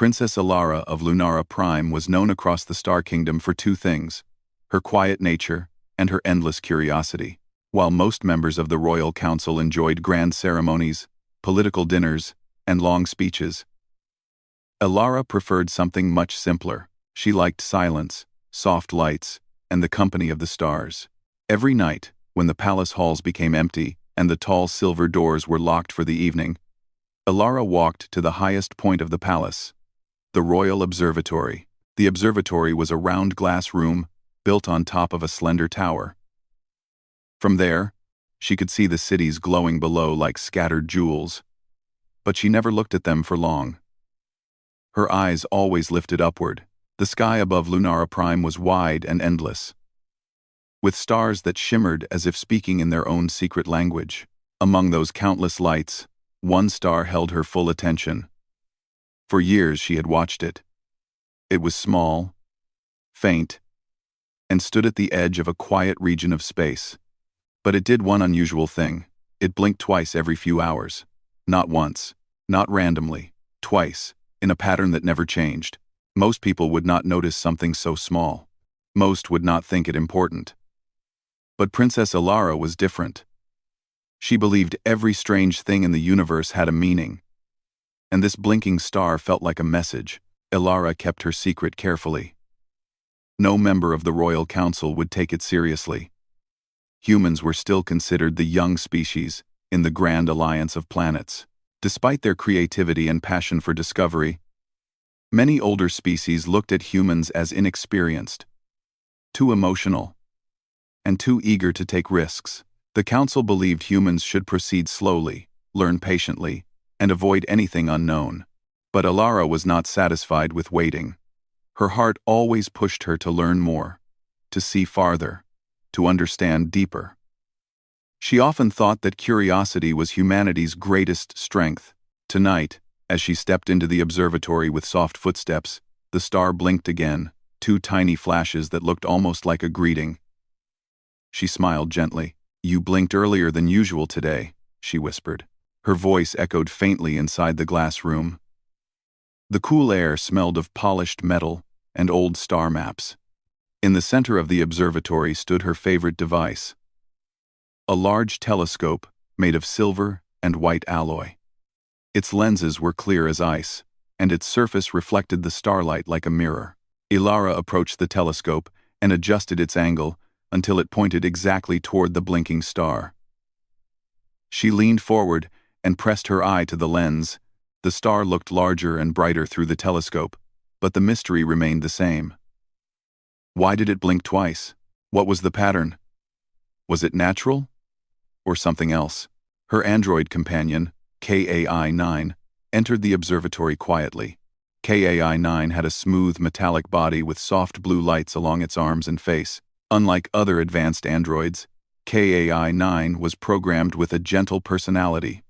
Princess Alara of Lunara Prime was known across the Star Kingdom for two things: her quiet nature and her endless curiosity. While most members of the Royal Council enjoyed grand ceremonies, political dinners, and long speeches, Alara preferred something much simpler. She liked silence, soft lights, and the company of the stars. Every night, when the palace halls became empty and the tall silver doors were locked for the evening, Alara walked to the highest point of the palace, the Royal Observatory. The observatory was a round glass room built on top of a slender tower. From there, she could see the cities glowing below like scattered jewels, but she never looked at them for long. Her eyes always lifted upward. The sky above Lunara Prime was wide and endless, with stars that shimmered as if speaking in their own secret language. Among those countless lights, one star held her full attention. For years she had watched it. It was small, faint, and stood at the edge of a quiet region of space. But it did one unusual thing. It blinked twice every few hours. Not once, not randomly, twice, in a pattern that never changed. Most people would not notice something so small. Most would not think it important. But Princess Alara was different. She believed every strange thing in the universe had a meaning. And this blinking star felt like a message. Alara kept her secret carefully. No member of the Royal Council would take it seriously. Humans were still considered the young species in the Grand Alliance of Planets. Despite their creativity and passion for discovery, many older species looked at humans as inexperienced, too emotional, and too eager to take risks. The Council believed humans should proceed slowly, learn patiently, and avoid anything unknown. But Alara was not satisfied with waiting. Her heart always pushed her to learn more, to see farther, to understand deeper. She often thought that curiosity was humanity's greatest strength. Tonight, as she stepped into the observatory with soft footsteps, the star blinked again, two tiny flashes that looked almost like a greeting. She smiled gently. "You blinked earlier than usual today," she whispered. Her voice echoed faintly inside the glass room. The cool air smelled of polished metal and old star maps. In the center of the observatory stood her favorite device, a large telescope made of silver and white alloy. Its lenses were clear as ice, and its surface reflected the starlight like a mirror. Alara approached the telescope and adjusted its angle until it pointed exactly toward the blinking star. She leaned forward and pressed her eye to the lens. The star looked larger and brighter through the telescope, but the mystery remained the same. Why did it blink twice? What was the pattern? Was it natural? Or something else? Her android companion, KAI-9, entered the observatory quietly. KAI-9 had a smooth metallic body with soft blue lights along its arms and face. Unlike other advanced androids, KAI-9 was programmed with a gentle personality,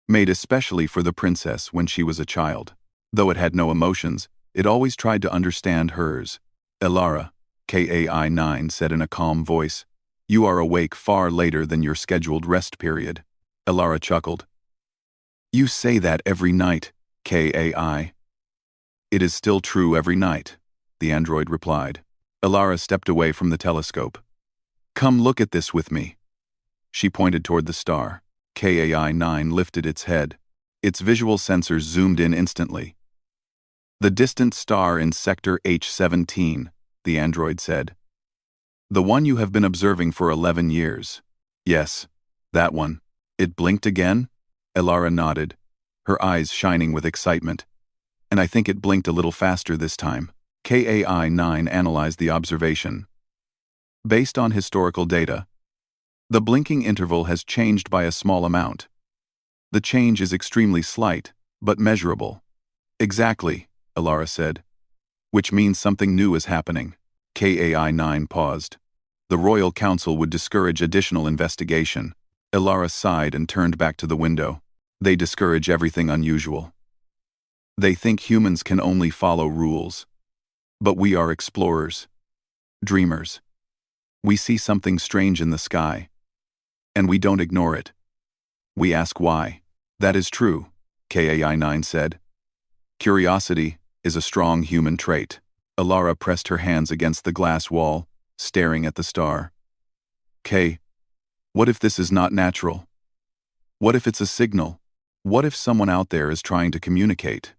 made especially for the princess when she was a child. Though it had no emotions, it always tried to understand hers. "Alara," KAI-9 said in a calm voice, "you are awake far later than your scheduled rest period." Alara chuckled. "You say that every night, KAI." "It is still true every night," the android replied. Alara stepped away from the telescope. "Come look at this with me." She pointed toward the star. KAI-9 lifted its head. Its visual sensors zoomed in instantly. "The distant star in Sector H17, the android said. "The one you have been observing for 11 years. "Yes, that one." "It blinked again?" Alara nodded, her eyes shining with excitement. "And I think it blinked a little faster this time." KAI-9 analyzed the observation. Based on historical data, the blinking interval has changed by a small amount. The change is extremely slight, but measurable. "Exactly," Alara said. "Which means something new is happening." KAI-9 paused. The Royal Council would discourage additional investigation. Alara sighed and turned back to the window. "They discourage everything unusual. They think humans can only follow rules. But we are explorers, dreamers. We see something strange in the sky, and we don't ignore it. We ask why." "That is true," KAI-9 said. Curiosity is a strong human trait. Alara pressed her hands against the glass wall, staring at the star. Kay, what if this is not natural? What if it's a signal? What if someone out there is trying to communicate?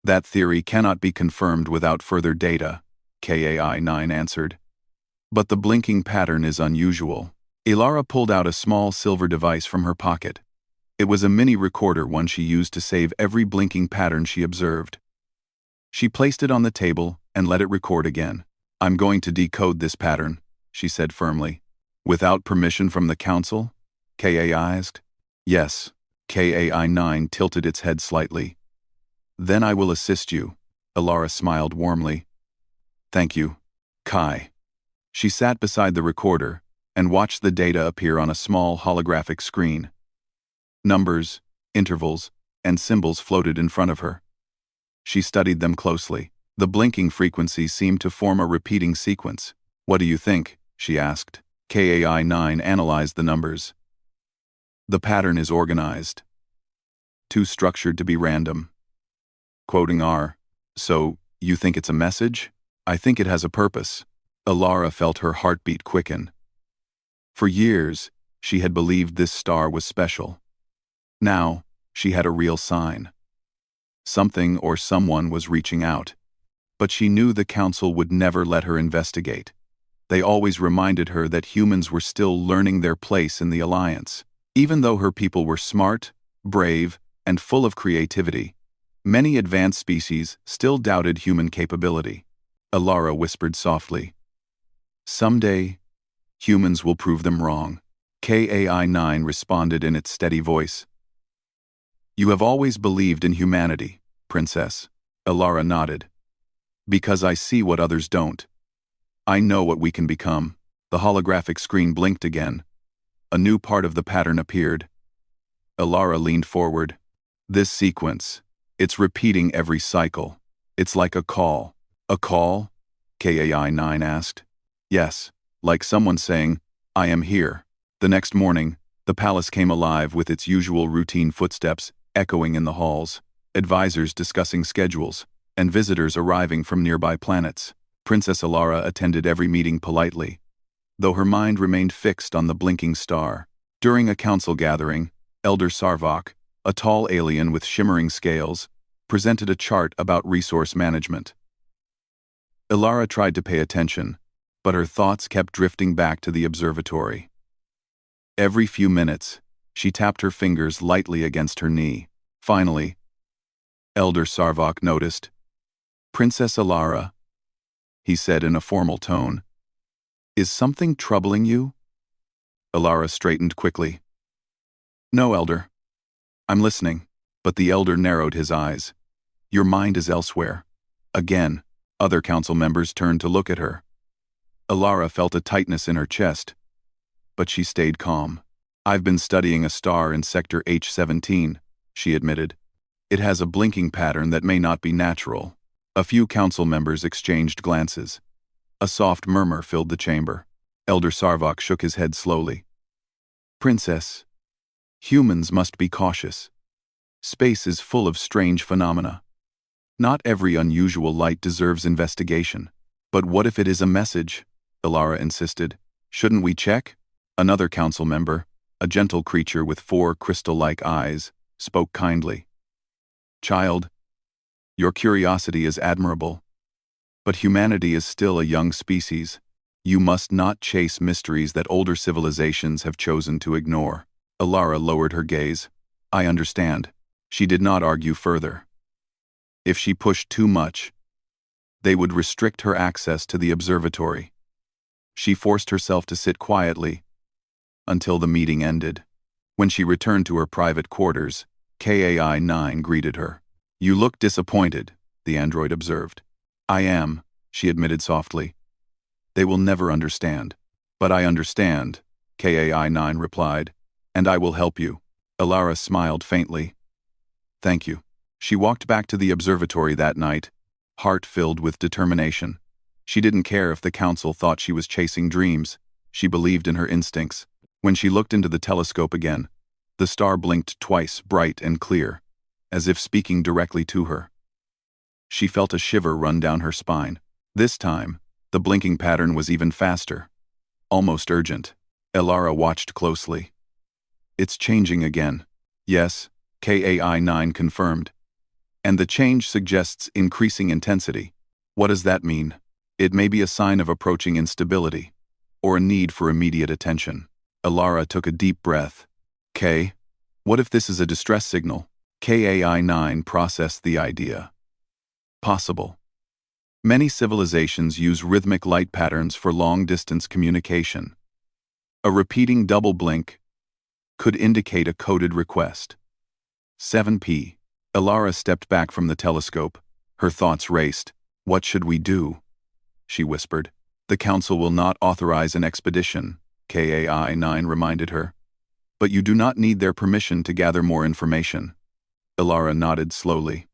That theory cannot be confirmed without further data, KAI-9 answered. But the blinking pattern is unusual. Alara pulled out a small silver device from her pocket. It was a mini recorder, one she used to save every blinking pattern she observed. She placed it on the table and let it record again. I'm going to decode this pattern, she said firmly. Without permission from the council? KAI asked. Yes. KAI-9 tilted its head slightly. Then I will assist you. Alara smiled warmly. Thank you, Kai. She sat beside the recorder and watched the data appear on a small holographic screen. Numbers, intervals, and symbols floated in front of her. She studied them closely. The blinking frequencies seemed to form a repeating sequence. What do you think? She asked. KAI-9 analyzed the numbers. The pattern is organized. Too structured to be random. Quoting R. So, you think it's a message? I think it has a purpose. Alara felt her heartbeat quicken. For years, she had believed this star was special. Now, she had a real sign. Something or someone was reaching out. But she knew the council would never let her investigate. They always reminded her that humans were still learning their place in the Alliance. Even though her people were smart, brave, and full of creativity, many advanced species still doubted human capability. Alara whispered softly. Someday, humans will prove them wrong. KAI-9 responded in its steady voice. You have always believed in humanity, Princess. Alara nodded. Because I see what others don't. I know what we can become. The holographic screen blinked again. A new part of the pattern appeared. Alara leaned forward. This sequence, it's repeating every cycle. It's like a call. A call? KAI-9 asked. Yes, like someone saying, I am here. The next morning, the palace came alive with its usual routine footsteps echoing in the halls, advisors discussing schedules, and visitors arriving from nearby planets. Princess Alara attended every meeting politely, though her mind remained fixed on the blinking star. During a council gathering, Elder Sarvok, a tall alien with shimmering scales, presented a chart about resource management. Alara tried to pay attention, but her thoughts kept drifting back to the observatory. Every few minutes, she tapped her fingers lightly against her knee. Finally, Elder Sarvok noticed. Princess Alara, he said in a formal tone. Is something troubling you? Alara straightened quickly. No, Elder. I'm listening. But the Elder narrowed his eyes. Your mind is elsewhere. Again, other council members turned to look at her. Alara felt a tightness in her chest, but she stayed calm. I've been studying a star in Sector H-17, she admitted. It has a blinking pattern that may not be natural. A few council members exchanged glances. A soft murmur filled the chamber. Elder Sarvok shook his head slowly. Princess, humans must be cautious. Space is full of strange phenomena. Not every unusual light deserves investigation. But what if it is a message? Alara insisted. Shouldn't we check? Another council member, a gentle creature with 4 crystal-like eyes, spoke kindly. Child, your curiosity is admirable. But humanity is still a young species. You must not chase mysteries that older civilizations have chosen to ignore. Alara lowered her gaze. I understand. She did not argue further. If she pushed too much, they would restrict her access to the observatory. She forced herself to sit quietly until the meeting ended. When she returned to her private quarters, KAI-9 greeted her. You look disappointed, the android observed. I am, she admitted softly. They will never understand. But I understand, KAI-9 replied, and I will help you. Alara smiled faintly. Thank you. She walked back to the observatory that night, heart filled with determination. She didn't care if the council thought she was chasing dreams. She believed in her instincts. When she looked into the telescope again, the star blinked twice, bright and clear, as if speaking directly to her. She felt a shiver run down her spine. This time, the blinking pattern was even faster. Almost urgent. Elara watched closely. It's changing again. Yes, KAI-9 confirmed. And the change suggests increasing intensity. What does that mean? It may be a sign of approaching instability, or a need for immediate attention. Elara took a deep breath. What if this is a distress signal? KAI-9 processed the idea. Possible. Many civilizations use rhythmic light patterns for long-distance communication. A repeating double blink could indicate a coded request. 7p. Elara stepped back from the telescope. Her thoughts raced. What should we do? She whispered. The Council will not authorize an expedition, KAI-9 reminded her. But you do not need their permission to gather more information. Elara nodded slowly.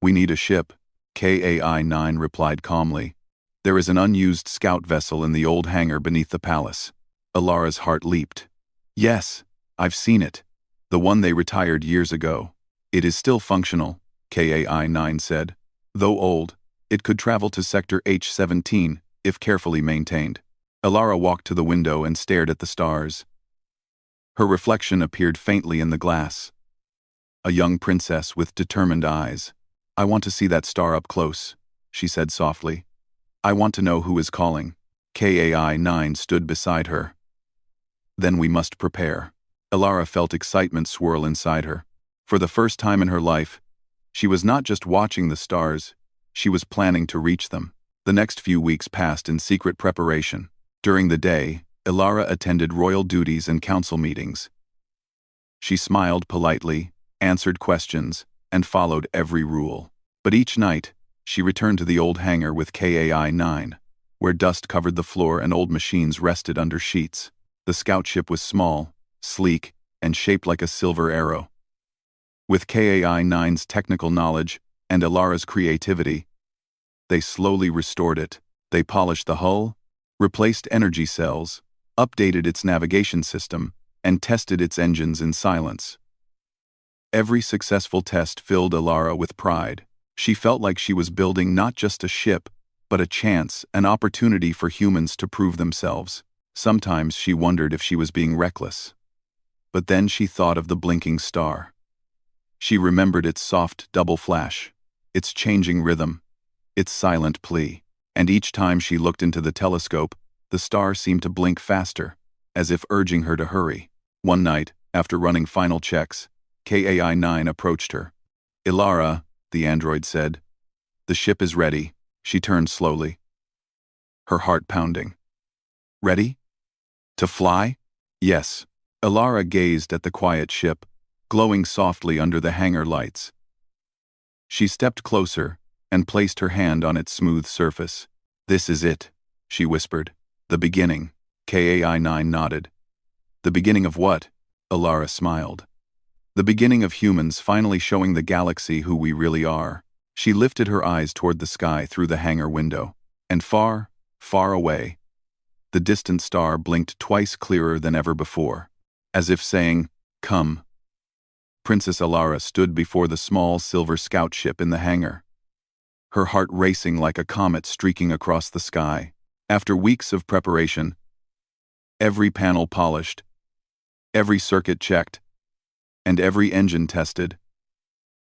We need a ship, KAI-9 replied calmly. There is an unused scout vessel in the old hangar beneath the palace. Elara's heart leaped. Yes, I've seen it. The one they retired years ago. It is still functional, KAI-9 said. Though old, it could travel to Sector H-17 if carefully maintained. Elara walked to the window and stared at the stars. Her reflection appeared faintly in the glass. A young princess with determined eyes. I want to see that star up close, she said softly. I want to know who is calling. KAI-9 stood beside her. Then we must prepare. Elara felt excitement swirl inside her. For the first time in her life, she was not just watching the stars, she was planning to reach them. The next few weeks passed in secret preparation. During the day, Elara attended royal duties and council meetings. She smiled politely, answered questions, and followed every rule. But each night, she returned to the old hangar with KAI-9, where dust covered the floor and old machines rested under sheets. The scout ship was small, sleek, and shaped like a silver arrow. With KAI-9's technical knowledge and Elara's creativity, they slowly restored it. They polished the hull, replaced energy cells, updated its navigation system, and tested its engines in silence. Every successful test filled Elara with pride. She felt like she was building not just a ship, but a chance, an opportunity for humans to prove themselves. Sometimes she wondered if she was being reckless. But then she thought of the blinking star. She remembered its soft double flash, its changing rhythm, its silent plea. And each time she looked into the telescope, the star seemed to blink faster, as if urging her to hurry. One night, after running final checks, KAI-9 approached her. Elara, the android said. The ship is ready. She turned slowly, her heart pounding. Ready? To fly? Yes. Elara gazed at the quiet ship, glowing softly under the hangar lights. She stepped closer and placed her hand on its smooth surface. This is it, she whispered. The beginning. KAI-9 nodded. The beginning of what? Elara smiled. The beginning of humans finally showing the galaxy who we really are. She lifted her eyes toward the sky through the hangar window, and far, far away, the distant star blinked twice clearer than ever before, as if saying, Come. Princess Elara stood before the small silver scout ship in the hangar, her heart racing like a comet streaking across the sky. After weeks of preparation, every panel polished, every circuit checked, and every engine tested,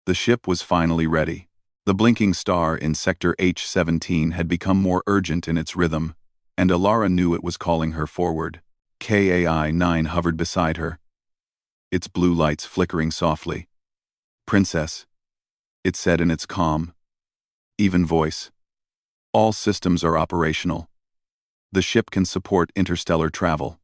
the ship was finally ready. The blinking star in Sector H-17 had become more urgent in its rhythm, and Elara knew it was calling her forward. KAI-9 hovered beside her, its blue lights flickering softly. Princess, it said in its calm, even voice. All systems are operational. The ship can support interstellar travel.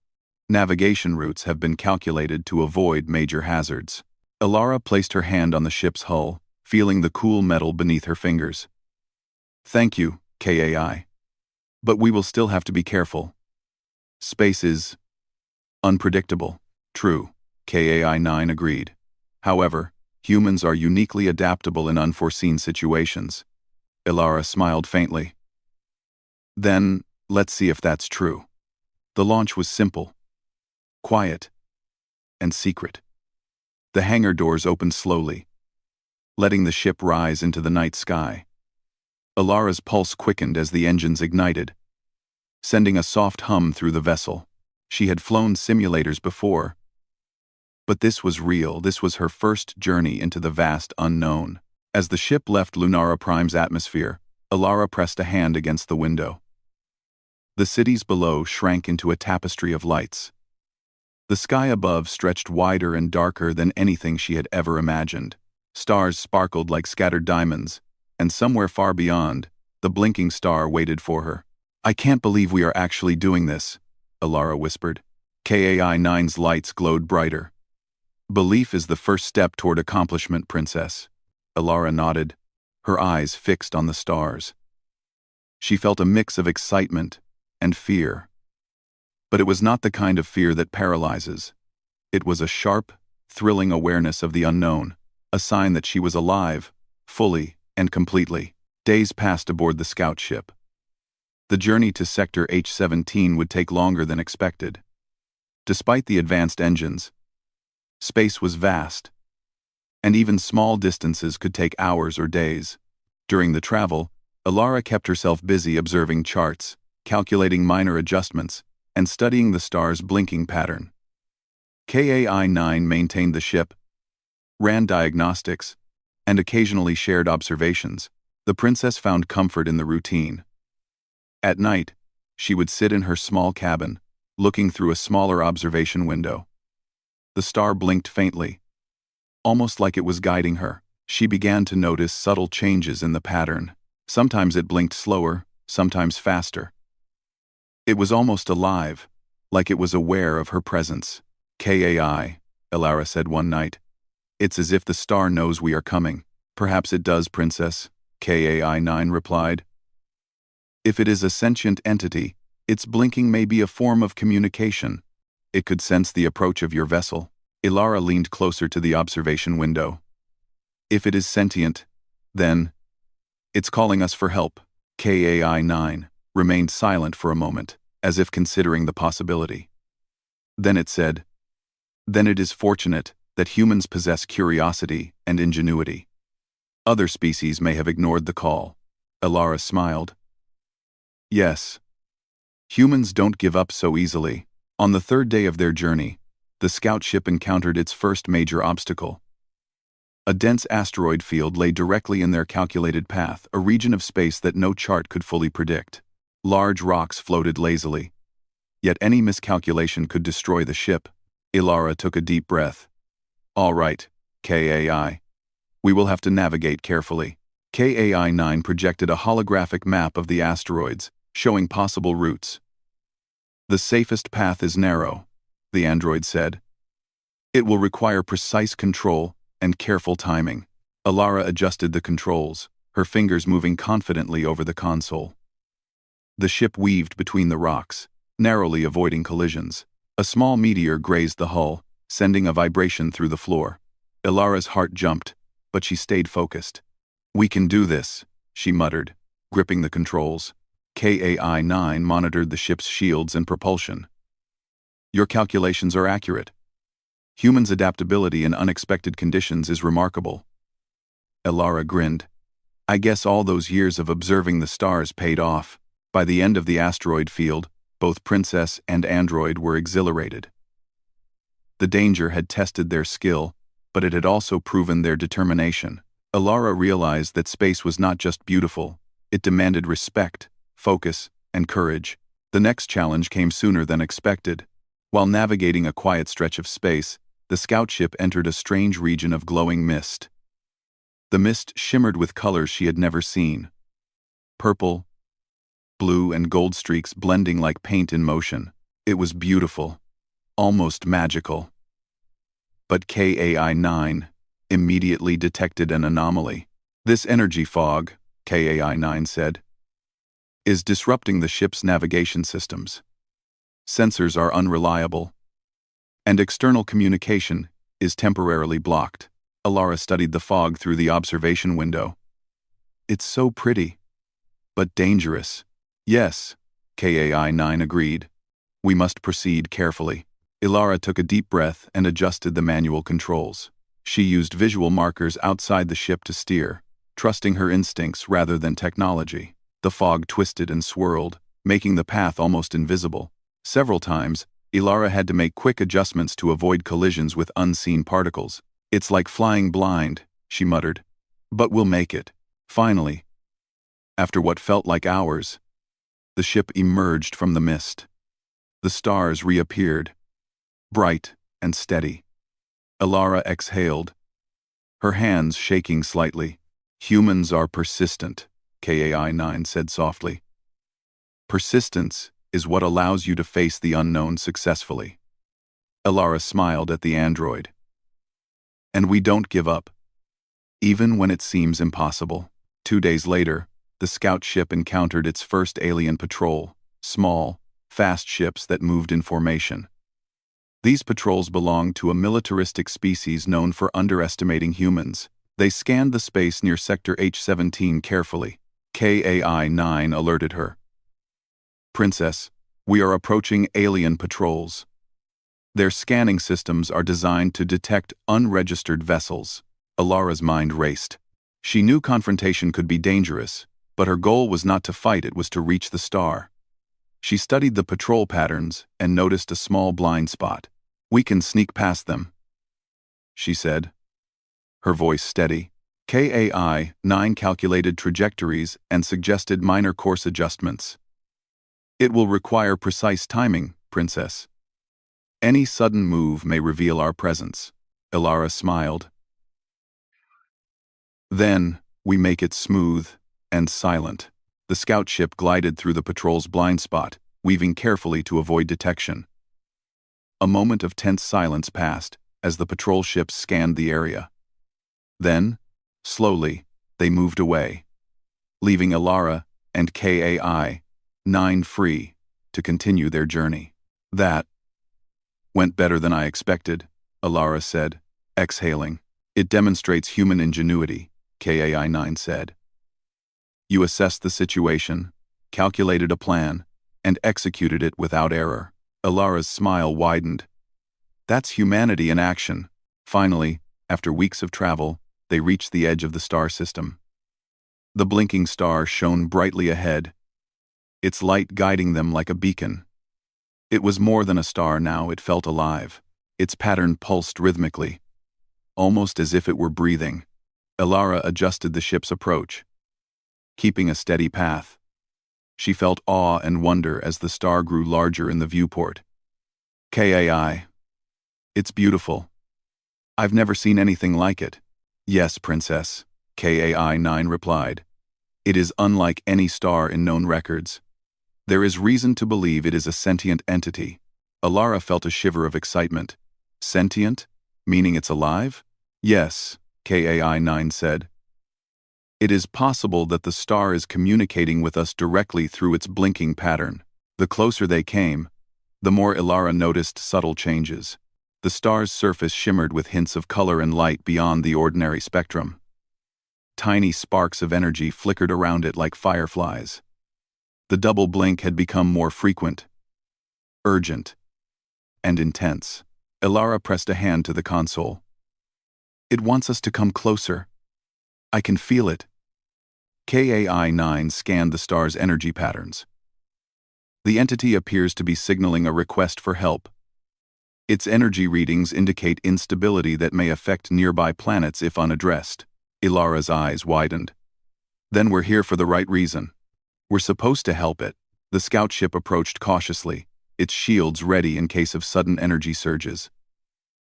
Navigation routes have been calculated to avoid major hazards. Elara placed her hand on the ship's hull, feeling the cool metal beneath her fingers. Thank you, KAI. But we will still have to be careful. Space is unpredictable. True, KAI-9 agreed. However, humans are uniquely adaptable in unforeseen situations. Elara smiled faintly. Then, let's see if that's true. The launch was simple, quiet, and secret. The hangar doors opened slowly, letting the ship rise into the night sky. Alara's pulse quickened as the engines ignited, sending a soft hum through the vessel. She had flown simulators before, but this was real. This was her first journey into the vast unknown. As the ship left Lunara Prime's atmosphere, Alara pressed a hand against the window. The cities below shrank into a tapestry of lights. The sky above stretched wider and darker than anything she had ever imagined. Stars sparkled like scattered diamonds, and somewhere far beyond, the blinking star waited for her. "I can't believe we are actually doing this," Alara whispered. KAI-9's lights glowed brighter. "Belief is the first step toward accomplishment, Princess." Alara nodded, her eyes fixed on the stars. She felt a mix of excitement and fear. But it was not the kind of fear that paralyzes. It was a sharp, thrilling awareness of the unknown, a sign that she was alive, fully and completely. Days passed aboard the scout ship. The journey to Sector H-17 would take longer than expected. Despite the advanced engines, space was vast, and even small distances could take hours or days. During the travel, Alara kept herself busy observing charts, calculating minor adjustments, and studying the star's blinking pattern. KAI-9 maintained the ship, ran diagnostics, and occasionally shared observations. The princess found comfort in the routine. At night, she would sit in her small cabin, looking through a smaller observation window. The star blinked faintly, almost like it was guiding her. She began to notice subtle changes in the pattern. Sometimes it blinked slower, sometimes faster. It was almost alive, like it was aware of her presence. "KAI," Alara said one night. "It's as if the star knows we are coming." "Perhaps it does, Princess," KAI-9 replied. "If it is a sentient entity, its blinking may be a form of communication. It could sense the approach of your vessel." Alara leaned closer to the observation window. "If it is sentient, then it's calling us for help." KAI-9 remained silent for a moment, as if considering the possibility. Then it said, "Then it is fortunate that humans possess curiosity and ingenuity. Other species may have ignored the call." Alara smiled. "Yes. Humans don't give up so easily." On the third day of their journey, the scout ship encountered its first major obstacle. A dense asteroid field lay directly in their calculated path, a region of space that no chart could fully predict. Large rocks floated lazily, yet any miscalculation could destroy the ship. Alara took a deep breath. "All right, KAI. We will have to navigate carefully." KAI-9 projected a holographic map of the asteroids, showing possible routes. "The safest path is narrow," the android said. "It will require precise control and careful timing." Alara adjusted the controls, her fingers moving confidently over the console. The ship weaved between the rocks, narrowly avoiding collisions. A small meteor grazed the hull, sending a vibration through the floor. Alara's heart jumped, but she stayed focused. "We can do this," she muttered, gripping the controls. KAI-9 monitored the ship's shields and propulsion. "Your calculations are accurate. Humans' adaptability in unexpected conditions is remarkable." Alara grinned. "I guess all those years of observing the stars paid off." By the end of the asteroid field, both princess and android were exhilarated. The danger had tested their skill, but it had also proven their determination. Alara realized that space was not just beautiful, it demanded respect, focus, and courage. The next challenge came sooner than expected. While navigating a quiet stretch of space, the scout ship entered a strange region of glowing mist. The mist shimmered with colors she had never seen. Purple, blue, and gold streaks blending like paint in motion. It was beautiful, almost magical. But KAI-9 immediately detected an anomaly. "This energy fog," KAI-9 said, "is disrupting the ship's navigation systems. Sensors are unreliable, and external communication is temporarily blocked." Alara studied the fog through the observation window. "It's so pretty, but dangerous." "Yes," KAI-9 agreed. "We must proceed carefully." Alara took a deep breath and adjusted the manual controls. She used visual markers outside the ship to steer, trusting her instincts rather than technology. The fog twisted and swirled, making the path almost invisible. Several times, Ilara had to make quick adjustments to avoid collisions with unseen particles. "It's like flying blind," she muttered. "But we'll make it." Finally, after what felt like hours, the ship emerged from the mist. The stars reappeared, bright and steady. Ilara exhaled, her hands shaking slightly. "Humans are persistent," KAI-9 said softly. "Persistence is what allows you to face the unknown successfully." Ilara smiled at the android. "And we don't give up, even when it seems impossible." 2 days later, the scout ship encountered its first alien patrol, small, fast ships that moved in formation. These patrols belonged to a militaristic species known for underestimating humans. They scanned the space near Sector H-17 carefully. KAI-9 alerted her. "Princess, we are approaching alien patrols. Their scanning systems are designed to detect unregistered vessels." Ilara's mind raced. She knew confrontation could be dangerous, but her goal was not to fight, it was to reach the star. She studied the patrol patterns and noticed a small blind spot. "We can sneak past them," she said, her voice steady. KAI-9 calculated trajectories and suggested minor course adjustments. "It will require precise timing, Princess. Any sudden move may reveal our presence." Ilara smiled. "Then, we make it smooth and silent." The scout ship glided through the patrol's blind spot, weaving carefully to avoid detection. A moment of tense silence passed as the patrol ships scanned the area. Then, slowly, they moved away, leaving Ilara and KAI-9 free to continue their journey. "That went better than I expected," Ilara said, exhaling. "It demonstrates human ingenuity," KAI-9 said. "You assessed the situation, calculated a plan, and executed it without error." Ilara's smile widened. "That's humanity in action." Finally, after weeks of travel, they reached the edge of the star system. The blinking star shone brightly ahead, its light guiding them like a beacon. It was more than a star now, it felt alive. Its pattern pulsed rhythmically, almost as if it were breathing. Ilara adjusted the ship's approach, keeping a steady path. She felt awe and wonder as the star grew larger in the viewport. "KAI, it's beautiful. I've never seen anything like it." "Yes, Princess," KAI-9 replied. "It is unlike any star in known records. There is reason to believe it is a sentient entity." Ilara felt a shiver of excitement. "Sentient? Meaning it's alive?" "Yes," KAI-9 said. "It is possible that the star is communicating with us directly through its blinking pattern." The closer they came, the more Ilara noticed subtle changes. The star's surface shimmered with hints of color and light beyond the ordinary spectrum. Tiny sparks of energy flickered around it like fireflies. The double blink had become more frequent, urgent, and intense. Ilara pressed a hand to the console. "It wants us to come closer. I can feel it." KAI-9 scanned the star's energy patterns. The entity appears to be signaling a request for help. Its energy readings indicate instability that may affect nearby planets if unaddressed. Ilara's eyes widened. "Then we're here for the right reason. We're supposed to help it." The scout ship approached cautiously, its shields ready in case of sudden energy surges.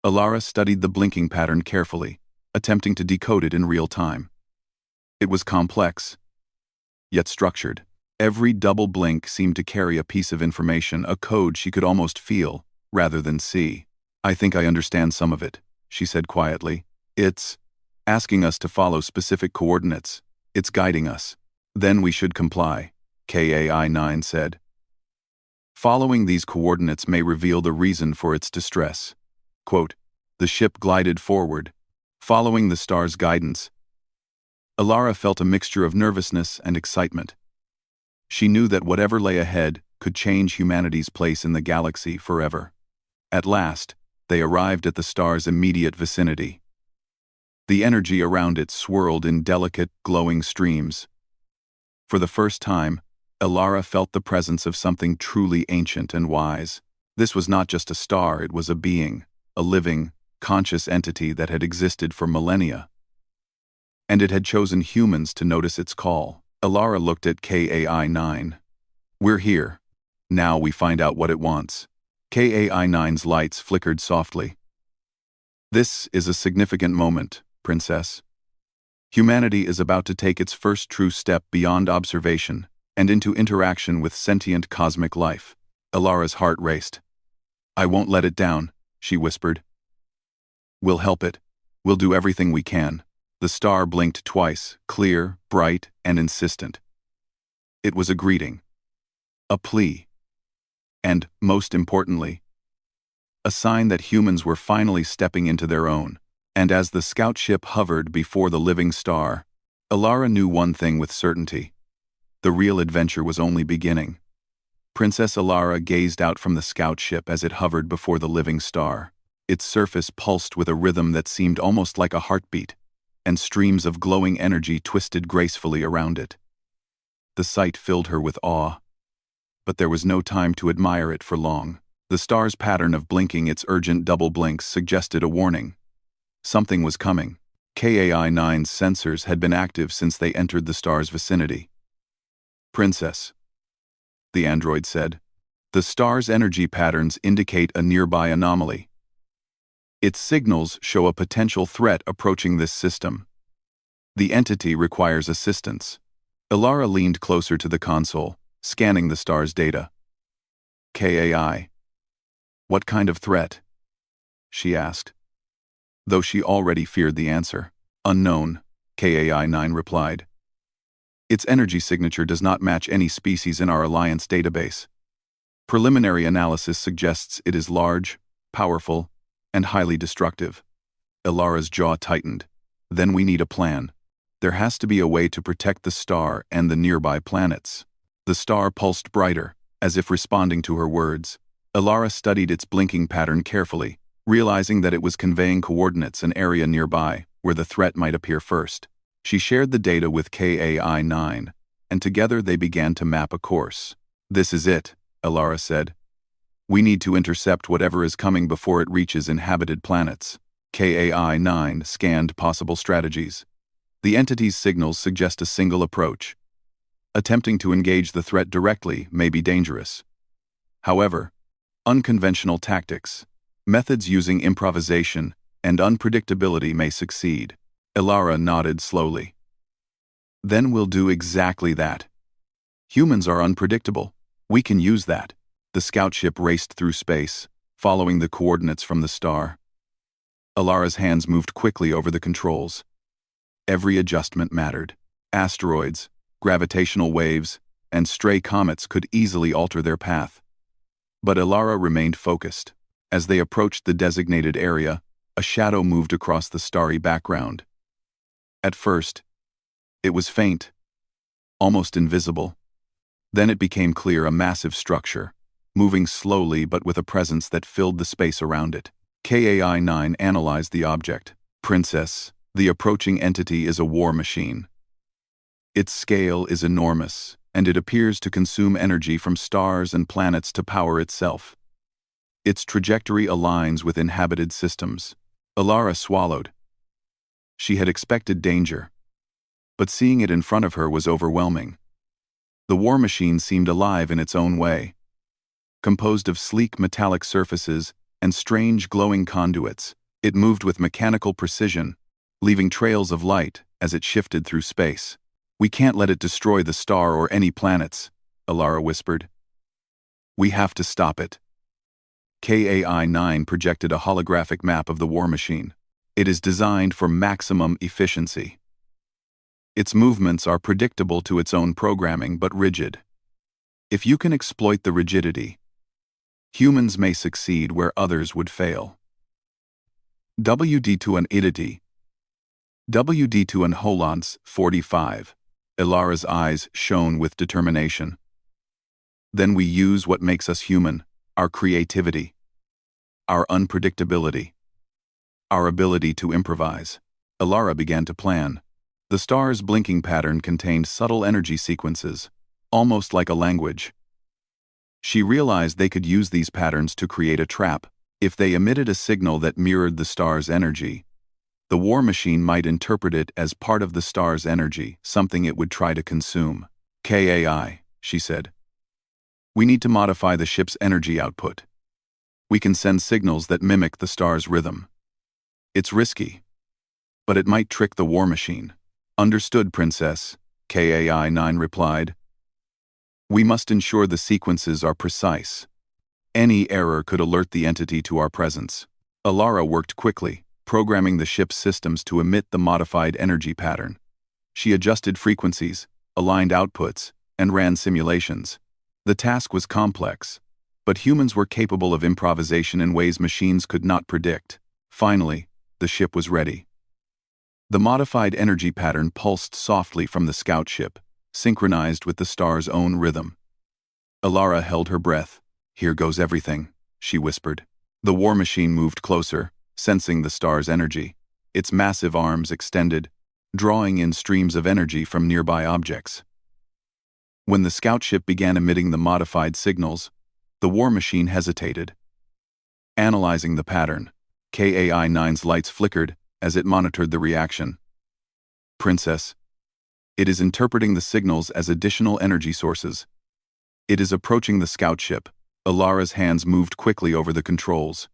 Ilara studied the blinking pattern carefully, attempting to decode it in real time. It was complex, yet structured. Every double blink seemed to carry a piece of information, a code she could almost feel, rather than see. "I think I understand some of it," she said quietly. "It's asking us to follow specific coordinates. It's guiding us. Then we should comply," KAI-9 said. "Following these coordinates may reveal the reason for its distress." Quote, "The ship glided forward, following the star's guidance." Ilara felt a mixture of nervousness and excitement. She knew that whatever lay ahead could change humanity's place in the galaxy forever. At last, they arrived at the star's immediate vicinity. The energy around it swirled in delicate, glowing streams. For the first time, Elara felt the presence of something truly ancient and wise. This was not just a star, it was a being, a living, conscious entity that had existed for millennia. And it had chosen humans to notice its call. Elara looked at KAI-9. We're here. Now we find out what it wants. KAI-9's lights flickered softly. This is a significant moment, Princess. Humanity is about to take its first true step beyond observation and into interaction with sentient cosmic life. Elara's heart raced. I won't let it down, she whispered. We'll help it. We'll do everything we can. The star blinked twice, clear, bright, and insistent. It was a greeting. A plea. And, most importantly, a sign that humans were finally stepping into their own. And as the scout ship hovered before the living star, Elara knew one thing with certainty. The real adventure was only beginning. Princess Elara gazed out from the scout ship as it hovered before the living star. Its surface pulsed with a rhythm that seemed almost like a heartbeat, and streams of glowing energy twisted gracefully around it. The sight filled her with awe. But there was no time to admire it for long. The star's pattern of blinking its urgent double blinks suggested a warning. Something was coming. KAI-9's sensors had been active since they entered the star's vicinity. Princess, the android said, the star's energy patterns indicate a nearby anomaly. Its signals show a potential threat approaching this system. The entity requires assistance. Elara leaned closer to the console, scanning the star's data. KAI. What kind of threat? She asked. Though she already feared the answer. Unknown, KAI-9 replied. Its energy signature does not match any species in our Alliance database. Preliminary analysis suggests it is large, powerful, and highly destructive. Elara's jaw tightened. Then we need a plan. There has to be a way to protect the star and the nearby planets. The star pulsed brighter, as if responding to her words. Elara studied its blinking pattern carefully, realizing that it was conveying coordinates an area nearby, where the threat might appear first. She shared the data with KAI-9, and together they began to map a course. This is it, Elara said. We need to intercept whatever is coming before it reaches inhabited planets. KAI-9 scanned possible strategies. The entity's signals suggest a single approach. Attempting to engage the threat directly may be dangerous. However, unconventional tactics, methods using improvisation and unpredictability may succeed. Elara nodded slowly. Then we'll do exactly that. Humans are unpredictable. We can use that. The scout ship raced through space, following the coordinates from the star. Elara's hands moved quickly over the controls. Every adjustment mattered. Asteroids, gravitational waves, and stray comets could easily alter their path. But Elara remained focused. As they approached the designated area, a shadow moved across the starry background. At first, it was faint, almost invisible. Then it became clear, a massive structure, moving slowly but with a presence that filled the space around it. KAI-9 analyzed the object. Princess, the approaching entity is a war machine. Its scale is enormous, and it appears to consume energy from stars and planets to power itself. Its trajectory aligns with inhabited systems. Elara swallowed. She had expected danger, but seeing it in front of her was overwhelming. The war machine seemed alive in its own way. Composed of sleek metallic surfaces and strange glowing conduits, it moved with mechanical precision, leaving trails of light as it shifted through space. We can't let it destroy the star or any planets, Elara whispered. We have to stop it. KAI-9 projected a holographic map of the war machine. It is designed for maximum efficiency. Its movements are predictable to its own programming but rigid. If you can exploit the rigidity, humans may succeed where others would fail. WD2 an idity. WD2 an Holance 45. Elara's eyes shone with determination. Then we use what makes us human, our creativity, our unpredictability, our ability to improvise. Alara began to plan. The star's blinking pattern contained subtle energy sequences, almost like a language. She realized they could use these patterns to create a trap. If they emitted a signal that mirrored the star's energy, the war machine might interpret it as part of the star's energy, something it would try to consume. "KAI," she said. "We need to modify the ship's energy output. We can send signals that mimic the star's rhythm. It's risky, but it might trick the war machine." "Understood, Princess," KAI-9 replied. "We must ensure the sequences are precise. Any error could alert the entity to our presence." Alara worked quickly, programming the ship's systems to emit the modified energy pattern. She adjusted frequencies, aligned outputs, and ran simulations. The task was complex, but humans were capable of improvisation in ways machines could not predict. Finally, the ship was ready. The modified energy pattern pulsed softly from the scout ship, synchronized with the star's own rhythm. Alara held her breath. "Here goes everything," she whispered. The war machine moved closer, sensing the star's energy. Its massive arms extended, drawing in streams of energy from nearby objects. When the scout ship began emitting the modified signals, the war machine hesitated. Analyzing the pattern, KAI-9's lights flickered as it monitored the reaction. "Princess, it is interpreting the signals as additional energy sources. It is approaching the scout ship." Alara's hands moved quickly over the controls.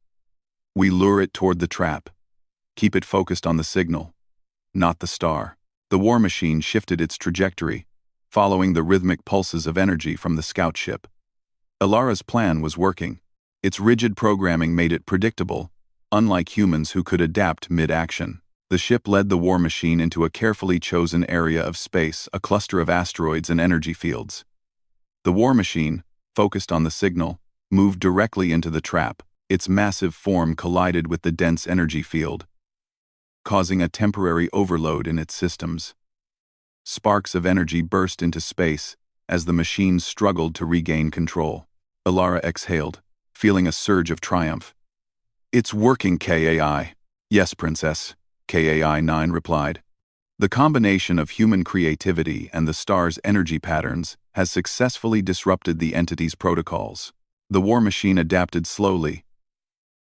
"We lure it toward the trap. Keep it focused on the signal, not the star." The war machine shifted its trajectory, following the rhythmic pulses of energy from the scout ship. Alara's plan was working. Its rigid programming made it predictable, unlike humans who could adapt mid-action. The ship led the war machine into a carefully chosen area of space, a cluster of asteroids and energy fields. The war machine, focused on the signal, moved directly into the trap. Its massive form collided with the dense energy field, causing a temporary overload in its systems. Sparks of energy burst into space as the machine struggled to regain control. Alara exhaled, feeling a surge of triumph. "It's working, KAI." "Yes, Princess," KAI-9 replied. "The combination of human creativity and the star's energy patterns has successfully disrupted the entity's protocols." The war machine adapted slowly,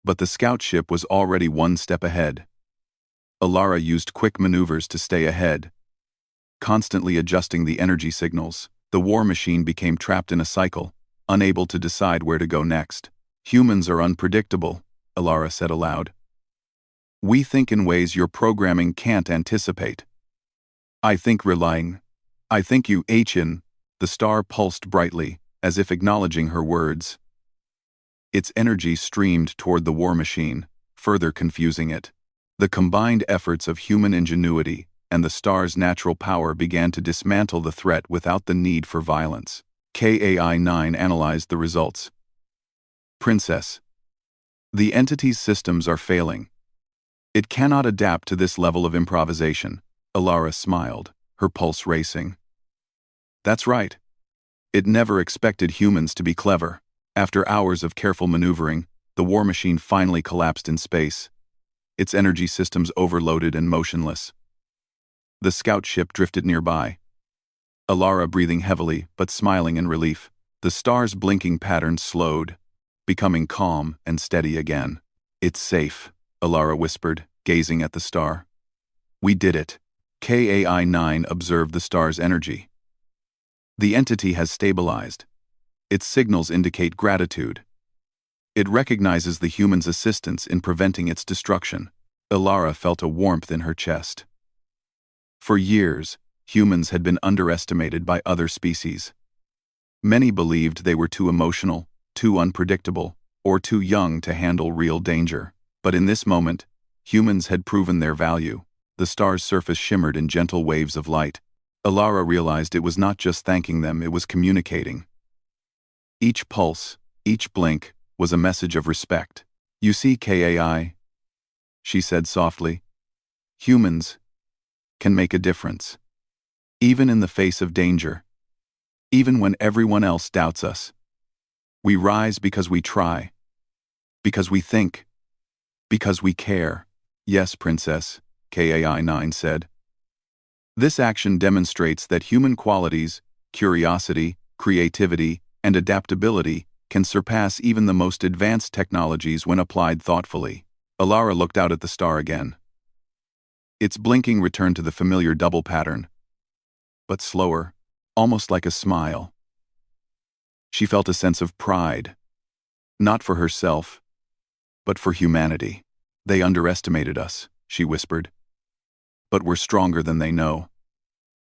but the scout ship was already one step ahead. Alara used quick maneuvers to stay ahead, constantly adjusting the energy signals. The war machine became trapped in a cycle, unable to decide where to go next. "Humans are unpredictable," Alara said aloud. "We think in ways your programming can't anticipate. I think you Achin." The star pulsed brightly, as if acknowledging her words. Its energy streamed toward the war machine, further confusing it. The combined efforts of human ingenuity and the star's natural power began to dismantle the threat without the need for violence. KAI-9 analyzed the results. "Princess, the entity's systems are failing. It cannot adapt to this level of improvisation." Alara smiled, her pulse racing. "That's right. It never expected humans to be clever." After hours of careful maneuvering, the war machine finally collapsed in space, its energy systems overloaded and motionless. The scout ship drifted nearby, Alara breathing heavily but smiling in relief. The star's blinking pattern slowed, becoming calm and steady again. "It's safe," Alara whispered, gazing at the star. "We did it." KAI-9 observed the star's energy. The entity has stabilized. Its signals indicate gratitude. It recognizes the human's assistance in preventing its destruction. Alara felt a warmth in her chest. For years, humans had been underestimated by other species. Many believed they were too emotional, too unpredictable, or too young to handle real danger. But in this moment, humans had proven their value. The star's surface shimmered in gentle waves of light. Alara realized it was not just thanking them, it was communicating. Each pulse, each blink, was a message of respect. "You see, KAI," she said softly, "humans can make a difference. Even in the face of danger. Even when everyone else doubts us. We rise because we try. Because we think. Because we care." "Yes, Princess," KAI-9 said. This action demonstrates that human qualities, curiosity, creativity, and adaptability can surpass even the most advanced technologies when applied thoughtfully. Alara looked out at the star again. Its blinking returned to the familiar double pattern, but slower, almost like a smile. She felt a sense of pride, not for herself, but for humanity. They underestimated us, she whispered. But we're stronger than they know.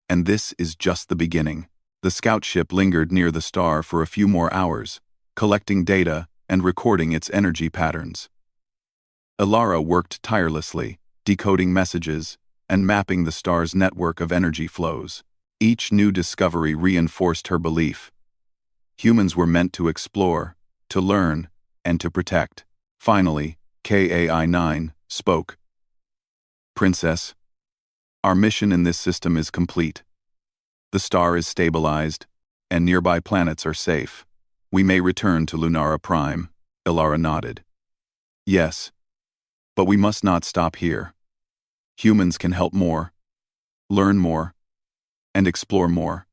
And this is just the beginning. The scout ship lingered near the star for a few more hours, collecting data and recording its energy patterns. Alara worked tirelessly, decoding messages and mapping the star's network of energy flows. Each new discovery reinforced her belief. Humans were meant to explore, to learn, and to protect. Finally, KAI-9 spoke. Princess, our mission in this system is complete. The star is stabilized, and nearby planets are safe. We may return to Lunara Prime. Alara nodded. Yes, but we must not stop here. Humans can help more, learn more, and explore more.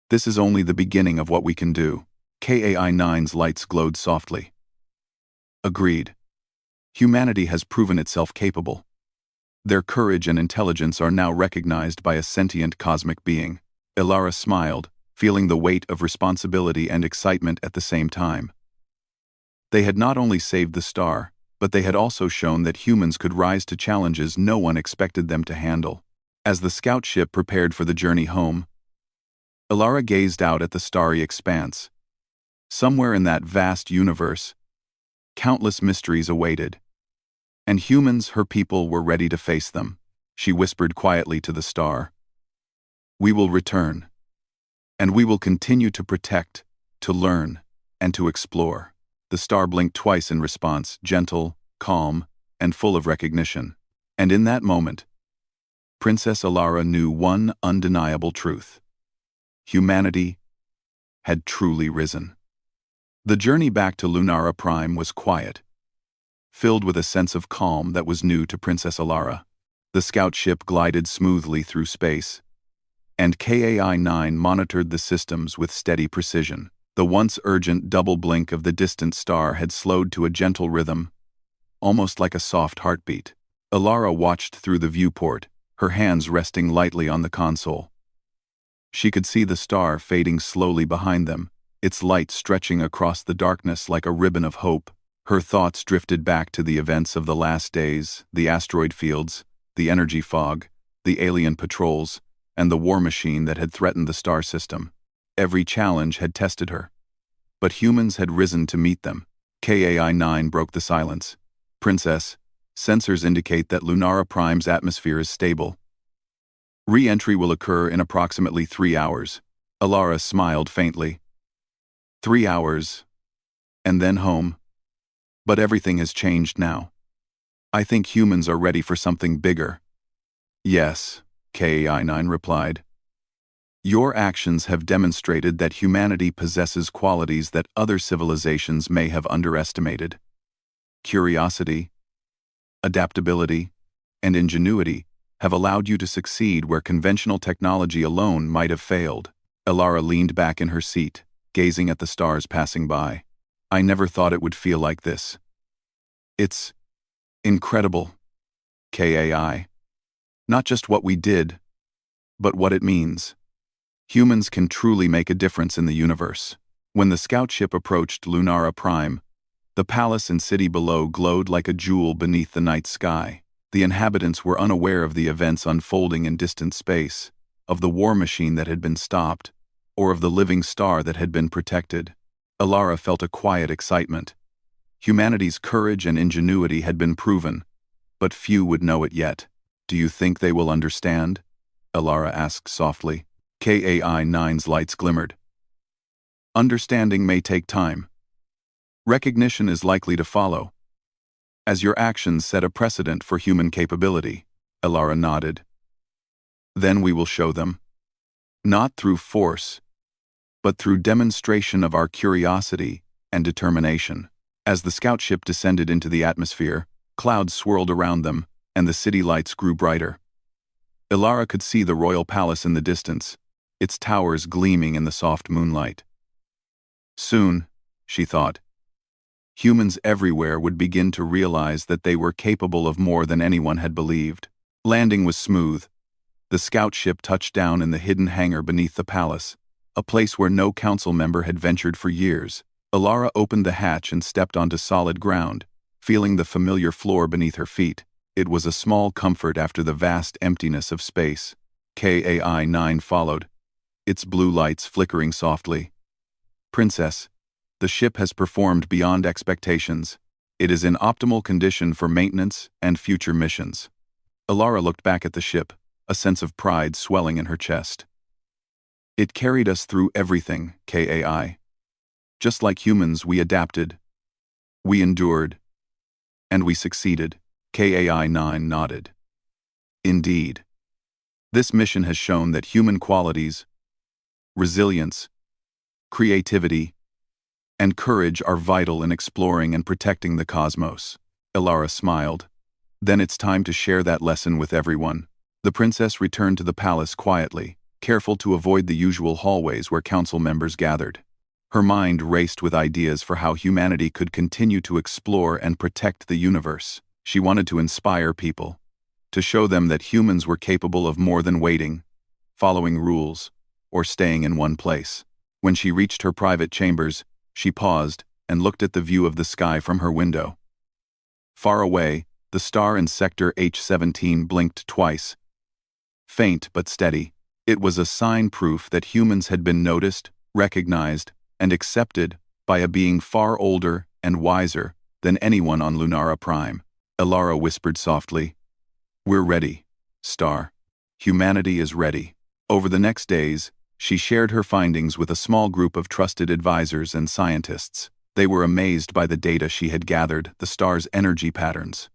This is only the beginning of what we can do. KAI-9's lights glowed softly. Agreed. Humanity has proven itself capable. Their courage and intelligence are now recognized by a sentient cosmic being. Alara smiled, feeling the weight of responsibility and excitement at the same time. They had not only saved the star, but they had also shown that humans could rise to challenges no one expected them to handle. As the scout ship prepared for the journey home, Alara gazed out at the starry expanse. Somewhere in that vast universe, countless mysteries awaited. And humans, her people, were ready to face them. She whispered quietly to the star. We will return. And we will continue to protect, to learn, and to explore. The star blinked twice in response, gentle, calm, and full of recognition. And in that moment, Princess Alara knew one undeniable truth. Humanity had truly risen. The journey back to Lunara Prime was quiet, filled with a sense of calm that was new to Princess Alara. The scout ship glided smoothly through space, and KAI-9 monitored the systems with steady precision. The once urgent double blink of the distant star had slowed to a gentle rhythm, almost like a soft heartbeat. Alara watched through the viewport, her hands resting lightly on the console. She could see the star fading slowly behind them, its light stretching across the darkness like a ribbon of hope. Her thoughts drifted back to the events of the last days, the asteroid fields, the energy fog, the alien patrols, and the war machine that had threatened the star system. Every challenge had tested her, but humans had risen to meet them. KAI-9 broke the silence. Princess, sensors indicate that Lunara Prime's atmosphere is stable. Re-entry will occur in approximately 3 hours. Alara smiled faintly. 3 hours, and then home. But everything has changed now. I think humans are ready for something bigger. Yes, KAI-9 replied. Your actions have demonstrated that humanity possesses qualities that other civilizations may have underestimated. Curiosity, adaptability, and ingenuity have allowed you to succeed where conventional technology alone might have failed. Alara leaned back in her seat, gazing at the stars passing by. I never thought it would feel like this. It's incredible, KAI. Not just what we did, but what it means. Humans can truly make a difference in the universe. When the scout ship approached Lunara Prime, the palace and city below glowed like a jewel beneath the night sky. The inhabitants were unaware of the events unfolding in distant space, of the war machine that had been stopped, or of the living star that had been protected. Alara felt a quiet excitement. Humanity's courage and ingenuity had been proven, but few would know it yet. Do you think they will understand? Alara asked softly. KAI-9's lights glimmered. Understanding may take time. Recognition is likely to follow, as your actions set a precedent for human capability. Alara nodded. Then we will show them. Not through force, but through demonstration of our curiosity and determination. As the scout ship descended into the atmosphere, clouds swirled around them, and the city lights grew brighter. Ilara could see the royal palace in the distance, its towers gleaming in the soft moonlight. Soon, she thought, humans everywhere would begin to realize that they were capable of more than anyone had believed. Landing was smooth. The scout ship touched down in the hidden hangar beneath the palace, a place where no council member had ventured for years. Ilara opened the hatch and stepped onto solid ground, feeling the familiar floor beneath her feet. It was a small comfort after the vast emptiness of space. KAI-9 followed, its blue lights flickering softly. Princess, the ship has performed beyond expectations. It is in optimal condition for maintenance and future missions. Ilara looked back at the ship, a sense of pride swelling in her chest. It carried us through everything, KAI. Just like humans, we adapted. We endured. And we succeeded. KAI-9 nodded. Indeed. This mission has shown that human qualities, resilience, creativity, and courage are vital in exploring and protecting the cosmos. Ilara smiled. Then it's time to share that lesson with everyone. The princess returned to the palace quietly, careful to avoid the usual hallways where council members gathered. Her mind raced with ideas for how humanity could continue to explore and protect the universe. She wanted to inspire people, to show them that humans were capable of more than waiting, following rules, or staying in one place. When she reached her private chambers, she paused and looked at the view of the sky from her window. Far away, the star in Sector H-17 blinked twice. Faint but steady, it was a sign proof that humans had been noticed, recognized, and accepted by a being far older and wiser than anyone on Lunara Prime. Ilara whispered softly, "We're ready, Star. Humanity is ready." Over the next days, she shared her findings with a small group of trusted advisors and scientists. They were amazed by the data she had gathered, the star's energy patterns,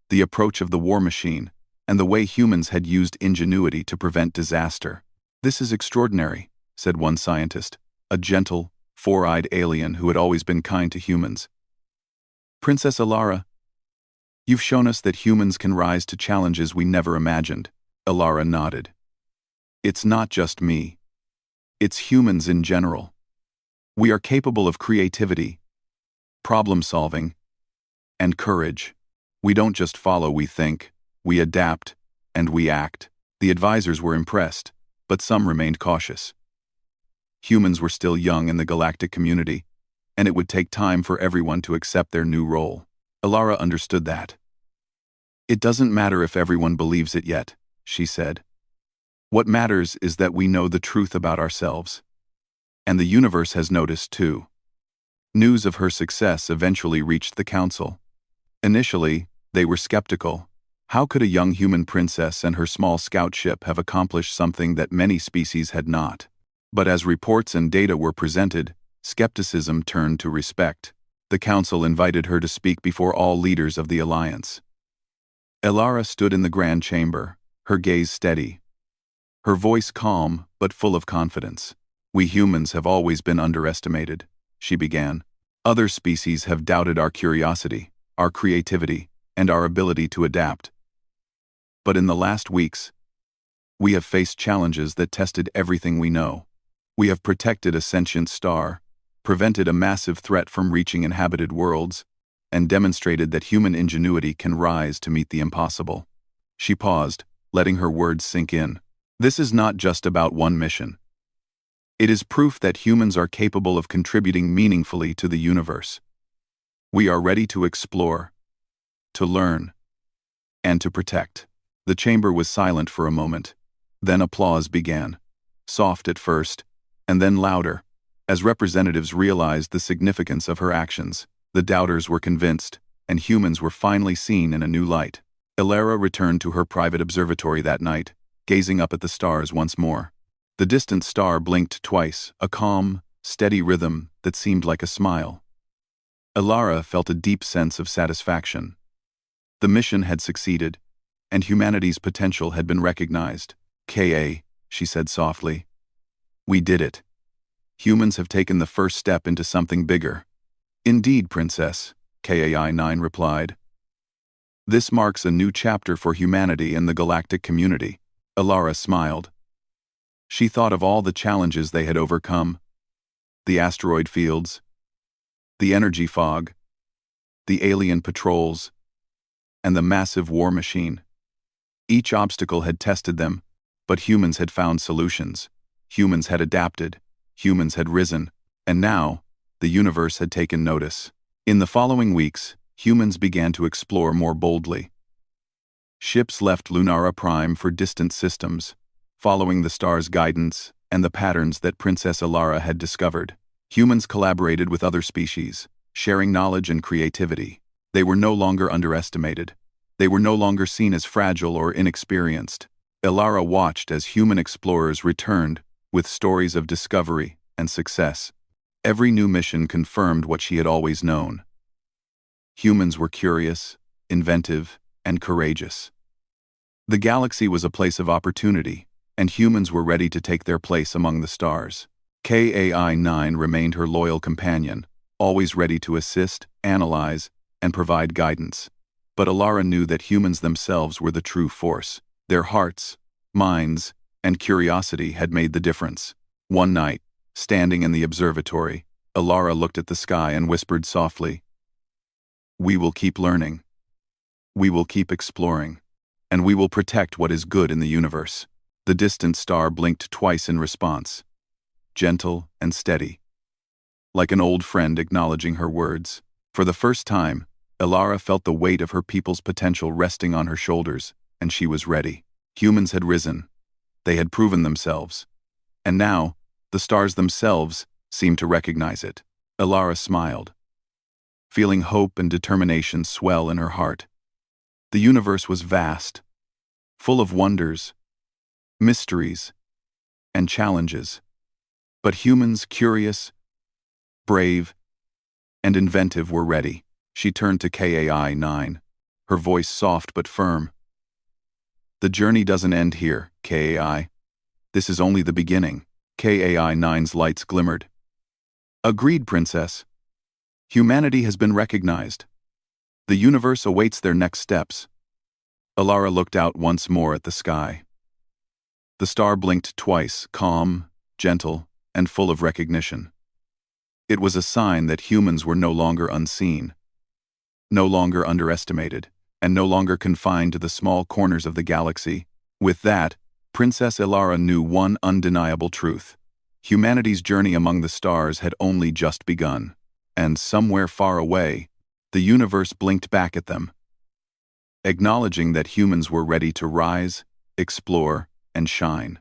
the approach of the war machine, and the way humans had used ingenuity to prevent disaster. "This is extraordinary," said one scientist, a gentle, four-eyed alien who had always been kind to humans. "Princess Ilara, you've shown us that humans can rise to challenges we never imagined." Ilara nodded. "It's not just me. It's humans in general. We are capable of creativity, problem-solving, and courage. We don't just follow, we think, we adapt, and we act." The advisors were impressed, but some remained cautious. Humans were still young in the galactic community, and it would take time for everyone to accept their new role. Ilara understood that. "It doesn't matter if everyone believes it yet," she said. "What matters is that we know the truth about ourselves. And the universe has noticed too." News of her success eventually reached the council. Initially, they were skeptical. How could a young human princess and her small scout ship have accomplished something that many species had not? But as reports and data were presented, skepticism turned to respect. The council invited her to speak before all leaders of the Alliance. Ilara stood in the grand chamber, her gaze steady, her voice calm but full of confidence. "We humans have always been underestimated," she began. "Other species have doubted our curiosity, our creativity, and our ability to adapt. But in the last weeks, we have faced challenges that tested everything we know. We have protected a sentient star, prevented a massive threat from reaching inhabited worlds, and demonstrated that human ingenuity can rise to meet the impossible." She paused, letting her words sink in. "This is not just about one mission. It is proof that humans are capable of contributing meaningfully to the universe. We are ready to explore, to learn, and to protect." The chamber was silent for a moment. Then applause began, soft at first, and then louder, as representatives realized the significance of her actions. The doubters were convinced, and humans were finally seen in a new light. Ilara returned to her private observatory that night, gazing up at the stars once more. The distant star blinked twice, a calm, steady rhythm that seemed like a smile. Ilara felt a deep sense of satisfaction. The mission had succeeded, and humanity's potential had been recognized. "Ka," she said softly. "We did it. Humans have taken the first step into something bigger." "Indeed, Princess," KAI-9 replied. This marks a new chapter for humanity and the galactic community. Alara smiled. She thought of all the challenges they had overcome: the asteroid fields, the energy fog, the alien patrols, and the massive war machine. Each obstacle had tested them, but humans had found solutions. Humans had adapted. Humans had risen. And now, the universe had taken notice. In the following weeks, humans began to explore more boldly. Ships left Lunara Prime for distant systems, following the star's guidance and the patterns that Princess Alara had discovered. Humans collaborated with other species, sharing knowledge and creativity. They were no longer underestimated. They were no longer seen as fragile or inexperienced. Alara watched as human explorers returned with stories of discovery and success. Every new mission confirmed what she had always known. Humans were curious, inventive, and courageous. The galaxy was a place of opportunity, and humans were ready to take their place among the stars. KAI-9 remained her loyal companion, always ready to assist, analyze, and provide guidance. But Alara knew that humans themselves were the true force. Their hearts, minds, and curiosity had made the difference. One night, standing in the observatory, Alara looked at the sky and whispered softly, "We will keep learning. We will keep exploring. And we will protect what is good in the universe." The distant star blinked twice in response, gentle and steady, like an old friend acknowledging her words. For the first time, Alara felt the weight of her people's potential resting on her shoulders, and she was ready. Humans had risen. They had proven themselves. And now, the stars themselves seemed to recognize it. Alara smiled, feeling hope and determination swell in her heart. The universe was vast, full of wonders, mysteries, and challenges. But humans, curious, brave, and inventive, were ready. She turned to KAI-9, her voice soft but firm. "The journey doesn't end here, KAI. This is only the beginning." KAI-9's lights glimmered. "Agreed, Princess. Humanity has been recognized. The universe awaits their next steps." Alara looked out once more at the sky. The star blinked twice, calm, gentle, and full of recognition. It was a sign that humans were no longer unseen, no longer underestimated, and no longer confined to the small corners of the galaxy. With that, Princess Alara knew one undeniable truth. Humanity's journey among the stars had only just begun, and somewhere far away, the universe blinked back at them, acknowledging that humans were ready to rise, explore, and shine.